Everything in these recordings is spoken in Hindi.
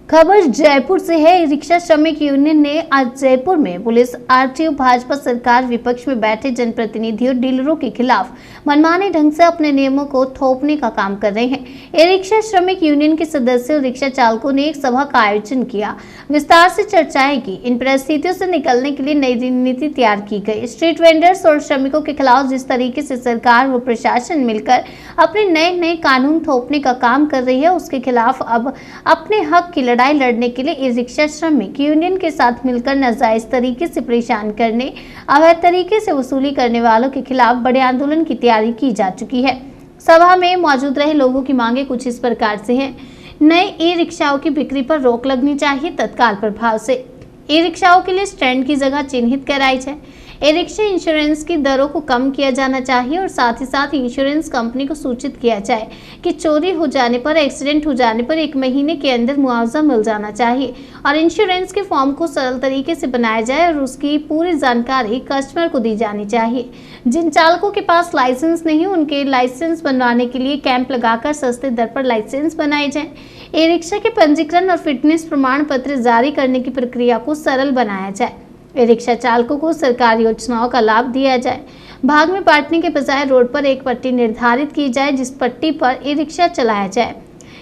खबर जयपुर से है। रिक्शा श्रमिक यूनियन ने आज जयपुर में पुलिस, आरटीओ, भाजपा सरकार, विपक्ष में बैठे जनप्रतिनिधियों, डीलरों के खिलाफ मनमाने ढंग से अपने नियमों को थोपने का काम कर रहे हैं। ये रिक्शा श्रमिक यूनियन के सदस्यों और रिक्शा चालकों ने एक सभा का आयोजन किया। विस्तार से चर्चाएं की। इन परिस्थितियों से निकलने के लिए नई रणनीति तैयार की गई। स्ट्रीट वेंडर्स और श्रमिकों के खिलाफ जिस तरीके से सरकार व प्रशासन मिलकर अपने नए कानून थोपने का काम कर रही है, उसके खिलाफ अब अपने हक की लड़ाई लड़ने के लिए ई रिक्शा श्रमिक यूनियन के साथ मिलकर नाजायज तरीके से परेशान करने, अवैध तरीके से वसूली करने वालों के खिलाफ बड़े आंदोलन की तैयारी की जा चुकी है। सभा में मौजूद रहे लोगों की मांगे कुछ इस प्रकार से हैं। नए ई रिक्शाओं की बिक्री पर रोक लगनी चाहिए तत्काल प्रभाव से। ई रिक्शाओं के लिए स्टैंड की जगह चिन्हित कराई जाए। ई रिक्शा इंश्योरेंस की दरों को कम किया जाना चाहिए और साथ ही साथ इंश्योरेंस कंपनी को सूचित किया जाए कि चोरी हो जाने पर, एक्सीडेंट हो जाने पर 1 महीने के अंदर मुआवजा मिल जाना चाहिए और इंश्योरेंस के फॉर्म को सरल तरीके से बनाया जाए और उसकी पूरी जानकारी कस्टमर को दी जानी चाहिए। जिन चालकों के पास लाइसेंस नहीं, उनके लाइसेंस बनवाने के लिए कैंप लगाकर सस्ते दर पर लाइसेंस बनाए जाए। ई रिक्शा के पंजीकरण और फिटनेस प्रमाण पत्र जारी करने की प्रक्रिया को सरल बनाया जाए। ई रिक्शा चालकों को सरकारी योजनाओं का लाभ दिया जाए। भाग में बांटने के बजाय रोड पर एक पट्टी निर्धारित की जाए, जिस पट्टी पर ई रिक्शा चलाया जाए।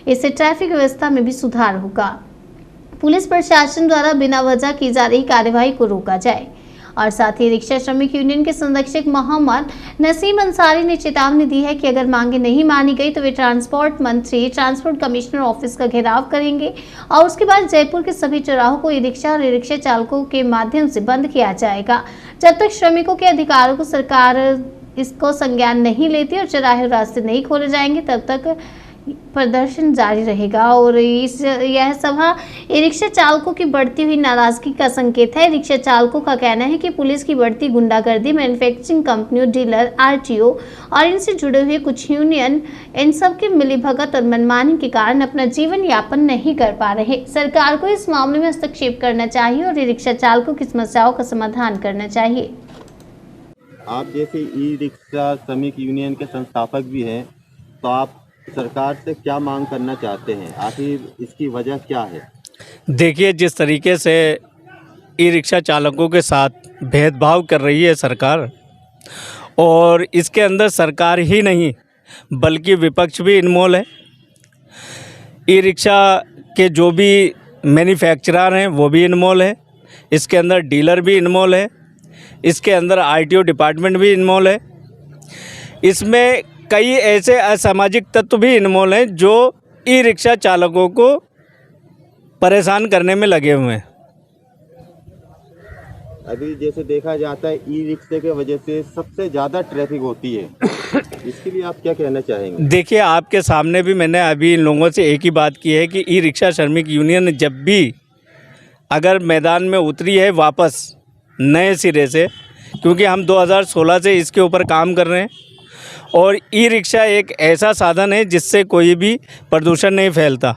इससे ट्रैफिक व्यवस्था में भी सुधार होगा। पुलिस प्रशासन द्वारा बिना वजह की जा रही कार्यवाही को रोका जाए। और साथ ही रिक्शा श्रमिक यूनियन के संरक्षक मोहम्मद नसीम अंसारी ने चेतावनी दी है कि अगर मांगे नहीं मानी गई तो वे ट्रांसपोर्ट मंत्री, ट्रांसपोर्ट कमिश्नर ऑफिस का घेराव करेंगे और उसके बाद जयपुर के सभी चौराहों को ई रिक्शा और ई रिक्शा चालकों के माध्यम से बंद किया जाएगा। जब तक श्रमिकों के अधिकारों को सरकार इसको संज्ञान नहीं लेती और चौराहे रास्ते नहीं खोले जाएंगे, तब तक प्रदर्शन जारी रहेगा। और यह सभा ई रिक्शा चालकों की बढ़ती हुई नाराजगी का संकेत है। रिक्शा चालकों का कहना है कि पुलिस की बढ़ती गुंडागर्दी, मैन्युफैक्चरिंग कंपनियों, डीलर, आरटीओ और इनसे जुड़े हुए कुछ यूनियन, इन सब की मिलीभगत और मनमानी के कारण अपना जीवन यापन नहीं कर पा रहे। सरकार को इस मामले में हस्तक्षेप करना चाहिए और ई रिक्शा चालकों की समस्याओं का समाधान करना चाहिए। आप जैसे ई रिक्शा श्रमिक यूनियन के संस्थापक भी हैं, तो आप सरकार से क्या मांग करना चाहते हैं? आखिर इसकी वजह क्या है? देखिए, जिस तरीके से ई रिक्शा चालकों के साथ भेदभाव कर रही है सरकार, और इसके अंदर सरकार ही नहीं बल्कि विपक्ष भी इन्वॉल्व है। ई रिक्शा के जो भी मैन्युफैक्चरर हैं वो भी इन्वॉल्व है, इसके अंदर डीलर भी इन्वॉल्व है, इसके अंदर आरटीओ डिपार्टमेंट भी इन्वॉल्व है। इसमें कई ऐसे असामाजिक तत्व भी इन्वॉल्व हैं जो ई रिक्शा चालकों को परेशान करने में लगे हुए हैं। अभी जैसे देखा जाता है ई रिक्शे के वजह से सबसे ज़्यादा ट्रैफिक होती है, इसके लिए आप क्या कहना चाहेंगे? देखिए, आपके सामने भी मैंने अभी इन लोगों से एक ही बात की है कि ई रिक्शा श्रमिक यूनियन जब भी अगर मैदान में उतरी है वापस नए सिरे से, क्योंकि हम 2016 से इसके ऊपर काम कर रहे हैं और ई रिक्शा एक ऐसा साधन है जिससे कोई भी प्रदूषण नहीं फैलता,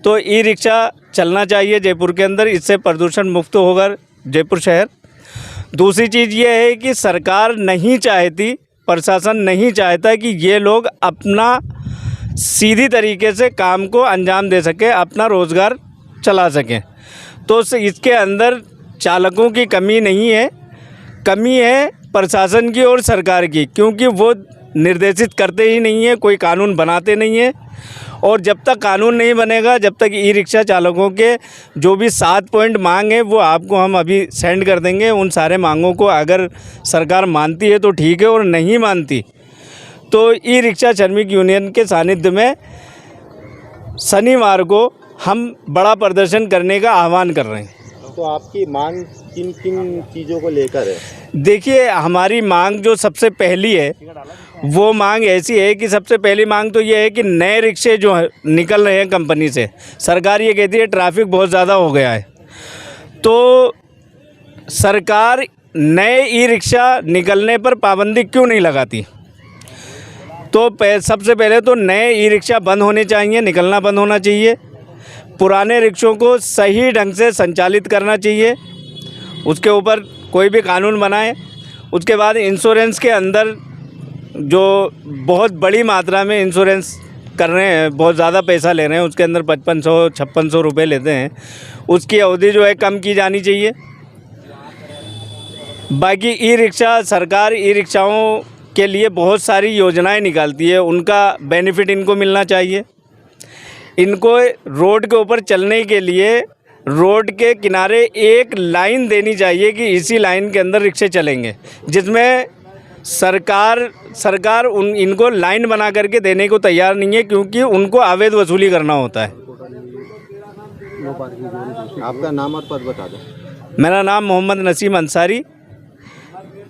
तो ई रिक्शा चलना चाहिए जयपुर के अंदर। इससे प्रदूषण मुक्त होगा जयपुर शहर। दूसरी चीज़ ये है कि सरकार नहीं चाहती, प्रशासन नहीं चाहता कि ये लोग अपना सीधी तरीके से काम को अंजाम दे सके, अपना रोज़गार चला सकें। तो इसके अंदर चालकों की कमी नहीं है, कमी है प्रशासन की और सरकार की, क्योंकि वो निर्देशित करते ही नहीं है, कोई कानून बनाते नहीं है। और जब तक कानून नहीं बनेगा, जब तक ई रिक्शा चालकों के जो भी 7 पॉइंट मांग है वो आपको हम अभी सेंड कर देंगे। उन सारे मांगों को अगर सरकार मानती है तो ठीक है, और नहीं मानती तो ई रिक्शा श्रमिक यूनियन के सानिध्य में शनिवार को हम बड़ा प्रदर्शन करने का आह्वान कर रहे हैं। तो आपकी मांग किन किन चीज़ों को लेकर है? देखिए, हमारी मांग जो सबसे पहली है वो मांग ऐसी है कि सबसे पहली मांग तो ये है कि नए रिक्शे जो निकल रहे हैं कंपनी से, सरकार ये कहती है ट्रैफिक बहुत ज़्यादा हो गया है, तो सरकार नए ई रिक्शा निकलने पर पाबंदी क्यों नहीं लगाती? तो सबसे पहले तो नए ई रिक्शा बंद होने चाहिए, निकलना बंद होना चाहिए। पुराने रिक्शों को सही ढंग से संचालित करना चाहिए, उसके ऊपर कोई भी कानून बनाए। उसके बाद इंश्योरेंस के अंदर जो बहुत बड़ी मात्रा में इंश्योरेंस कर रहे हैं, बहुत ज़्यादा पैसा ले रहे हैं, उसके अंदर 5500-5600 रुपये लेते हैं, उसकी अवधि जो है कम की जानी चाहिए। बाकी ई रिक्शा, सरकार ई रिक्शाओं के लिए बहुत सारी योजनाएं निकालती है, उनका बेनिफिट इनको मिलना चाहिए। इनको रोड के ऊपर चलने के लिए रोड के किनारे एक लाइन देनी चाहिए कि इसी लाइन के अंदर रिक्शे चलेंगे, जिसमें सरकार इनको लाइन बना करके देने को तैयार नहीं है, क्योंकि उनको अवैध वसूली करना होता है। आपका नाम और पद बता दें। मेरा नाम मोहम्मद नसीम अंसारी,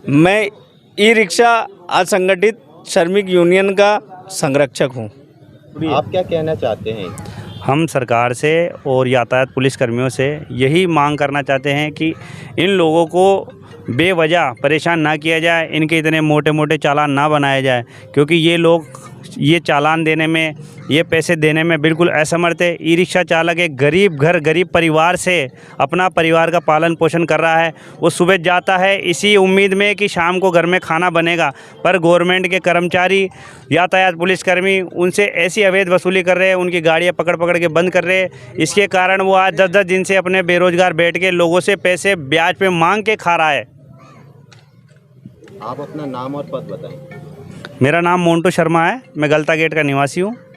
मैं ई रिक्शा असंगठित श्रमिक यूनियन का संरक्षक हूँ। आप क्या कहना चाहते हैं? हम सरकार से और यातायात पुलिस कर्मियों से यही मांग करना चाहते हैं कि इन लोगों को बेवजह परेशान ना किया जाए, इनके इतने मोटे मोटे चालान ना बनाए जाए, क्योंकि ये लोग ये चालान देने में, ये पैसे देने में बिल्कुल असमर्थ है। ई रिक्शा चालक एक गरीब गरीब परिवार से अपना परिवार का पालन पोषण कर रहा है। वो सुबह जाता है इसी उम्मीद में कि शाम को घर में खाना बनेगा, पर गवर्नमेंट के कर्मचारी, यातायात पुलिसकर्मी उनसे ऐसी अवैध वसूली कर रहे हैं, उनकी गाड़ियाँ पकड़ के बंद कर रहे हैं। इसके कारण वो आज 10-10 दिन से अपने बेरोजगार बैठ के लोगों से पैसे ब्याज पे मांग के खा रहा है। आप अपना नाम और पद बताएं। मेरा नाम मोन्टू शर्मा है, मैं गलता गेट का निवासी हूँ।